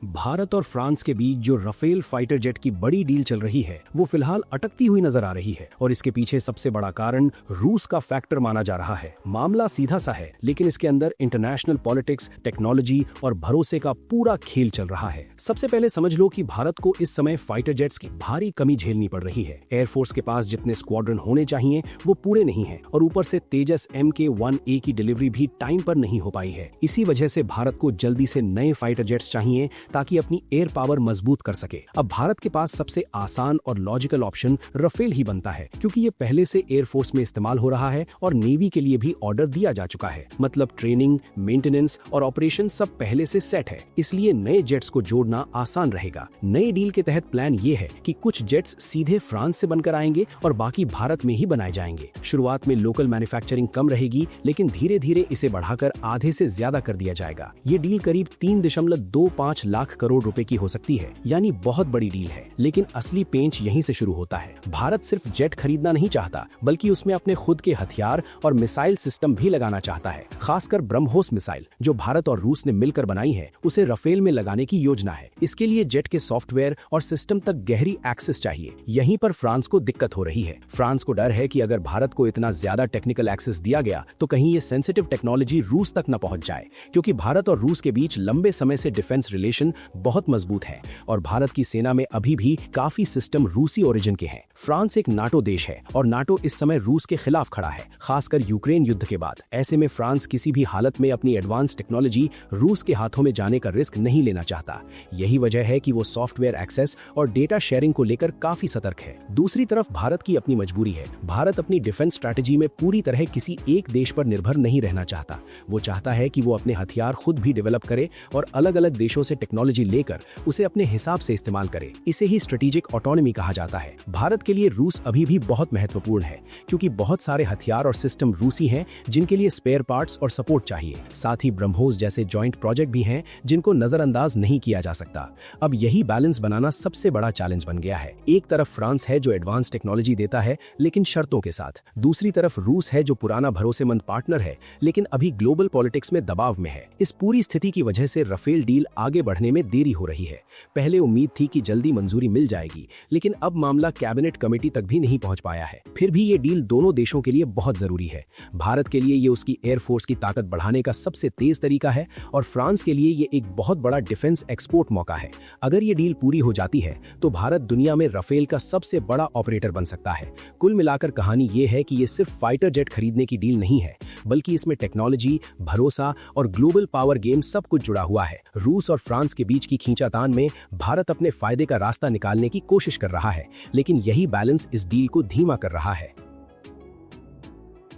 भारत और फ्रांस के बीच जो राफेल फाइटर जेट की बड़ी डील चल रही है वो फिलहाल अटकती हुई नजर आ रही है और इसके पीछे सबसे बड़ा कारण रूस का फैक्टर माना जा रहा है। मामला सीधा सा है लेकिन इसके अंदर इंटरनेशनल पॉलिटिक्स, टेक्नोलॉजी और भरोसे का पूरा खेल चल रहा है। सबसे पहले समझ लो कि भारत को इस समय फाइटर जेट्स की भारी कमी झेलनी पड़ रही है। एयरफोर्स के पास जितने स्क्वाड्रन होने चाहिए वो पूरे नहीं है और ऊपर से तेजस MK-1A की डिलीवरी भी टाइम पर नहीं हो पाई है। इसी वजह से भारत को जल्दी से नए फाइटर जेट्स चाहिए ताकि अपनी एयर पावर मजबूत कर सके। अब भारत के पास सबसे आसान और लॉजिकल ऑप्शन राफेल ही बनता है क्योंकि ये पहले से एयरफोर्स में इस्तेमाल हो रहा है और नेवी के लिए भी ऑर्डर दिया जा चुका है। मतलब ट्रेनिंग, मेंटेनेंस और ऑपरेशन सब पहले से सेट है, इसलिए नए जेट्स को जोड़ना आसान रहेगा। नई डील के तहत प्लान ये है कि कुछ जेट्स सीधे फ्रांस से बनकर आएंगे और बाकी भारत में ही बनाए जाएंगे। शुरुआत में लोकल मैन्युफैक्चरिंग कम रहेगी लेकिन धीरे धीरे इसे बढ़ाकर आधे से ज्यादा कर दिया जाएगा। ये डील करीब 3.25 लाख करोड़ रुपए की हो सकती है, यानी बहुत बड़ी डील है। लेकिन असली पेंच यहीं से शुरू होता है। भारत सिर्फ जेट खरीदना नहीं चाहता बल्कि उसमें अपने खुद के हथियार और मिसाइल सिस्टम भी लगाना चाहता है। खासकर ब्रह्मोस मिसाइल जो भारत और रूस ने मिलकर बनाई है उसे राफेल में लगाने की योजना है। इसके लिए जेट के सॉफ्टवेयर और सिस्टम तक गहरी एक्सेस चाहिए। यहीं पर फ्रांस को दिक्कत हो रही है। फ्रांस को डर है कि अगर भारत को इतना ज्यादा टेक्निकल एक्सेस दिया गया तो कहीं ये सेंसिटिव टेक्नोलॉजी रूस तक न पहुंच जाए, क्योंकि भारत और रूस के बीच लंबे समय से डिफेंस रिलेशन बहुत मजबूत है और भारत की सेना में अभी भी काफी सिस्टम रूसी ओरिजिन के हैं। फ्रांस एक नाटो देश है और नाटो इस समय रूस के खिलाफ खड़ा है, खासकर यूक्रेन युद्ध के बाद। ऐसे में फ्रांस किसी भी हालत में अपनी एडवांस टेक्नोलॉजी रूस के हाथों में जाने का रिस्क नहीं लेना चाहता। यही वजह है कि वो सॉफ्टवेयर एक्सेस और डेटा शेयरिंग को लेकर काफी सतर्क है। दूसरी तरफ भारत की अपनी मजबूरी है। भारत अपनी डिफेंस स्ट्रैटेजी में पूरी तरह किसी एक देश पर निर्भर नहीं रहना चाहता। वो चाहता है कि वो अपने हथियार खुद भी डेवलप करे और अलग अलग देशों से टेक्नोलॉजी लेकर उसे अपने हिसाब से इस्तेमाल करे। इसे ही स्ट्रेटेजिक ऑटोनॉमी कहा जाता है। भारत के लिए रूस अभी भी बहुत महत्वपूर्ण है क्योंकि बहुत सारे हथियार और सिस्टम रूसी हैं जिनके लिए स्पेयर पार्ट्स और सपोर्ट चाहिए। साथ ही ब्रह्मोस जैसे जॉइंट प्रोजेक्ट भी हैं जिनको नजरअंदाज नहीं किया जा सकता। अब यही बैलेंस बनाना सबसे बड़ा चैलेंज बन गया है। एक तरफ फ्रांस है जो एडवांस टेक्नोलॉजी देता है लेकिन शर्तों के साथ। दूसरी तरफ रूस है जो पुराना भरोसेमंद पार्टनर है लेकिन अभी ग्लोबल पॉलिटिक्स में दबाव में है। इस पूरी स्थिति की वजह से राफेल डील आगे बढ़ने में देरी हो रही है। पहले उम्मीद थी कि जल्दी मंजूरी मिल जाएगी लेकिन अब मामला कैबिनेट कमेटी तक भी नहीं पहुंच पाया है। फिर भी ये डील दोनों देशों के लिए बहुत जरूरी है। भारत के लिए ये उसकी एयरफोर्स की ताकत बढ़ाने का सबसे तेज तरीका है और फ्रांस के लिए ये एक बहुत बड़ा डिफेंस एक्सपोर्ट मौका है। अगर ये डील पूरी हो जाती है तो भारत दुनिया में राफेल का सबसे बड़ा ऑपरेटर बन सकता है। कुल मिलाकर कहानी ये है कि ये सिर्फ फाइटर जेट खरीदने की डील नहीं है बल्कि इसमें टेक्नोलॉजी, भरोसा और ग्लोबल पावर गेम सब कुछ जुड़ा हुआ है। रूस और फ्रांस के बीच की खींचातान में भारत अपने फायदे का रास्ता निकालने की कोशिश कर रहा है लेकिन यही बैलेंस इस डील को धीमा कर रहा है।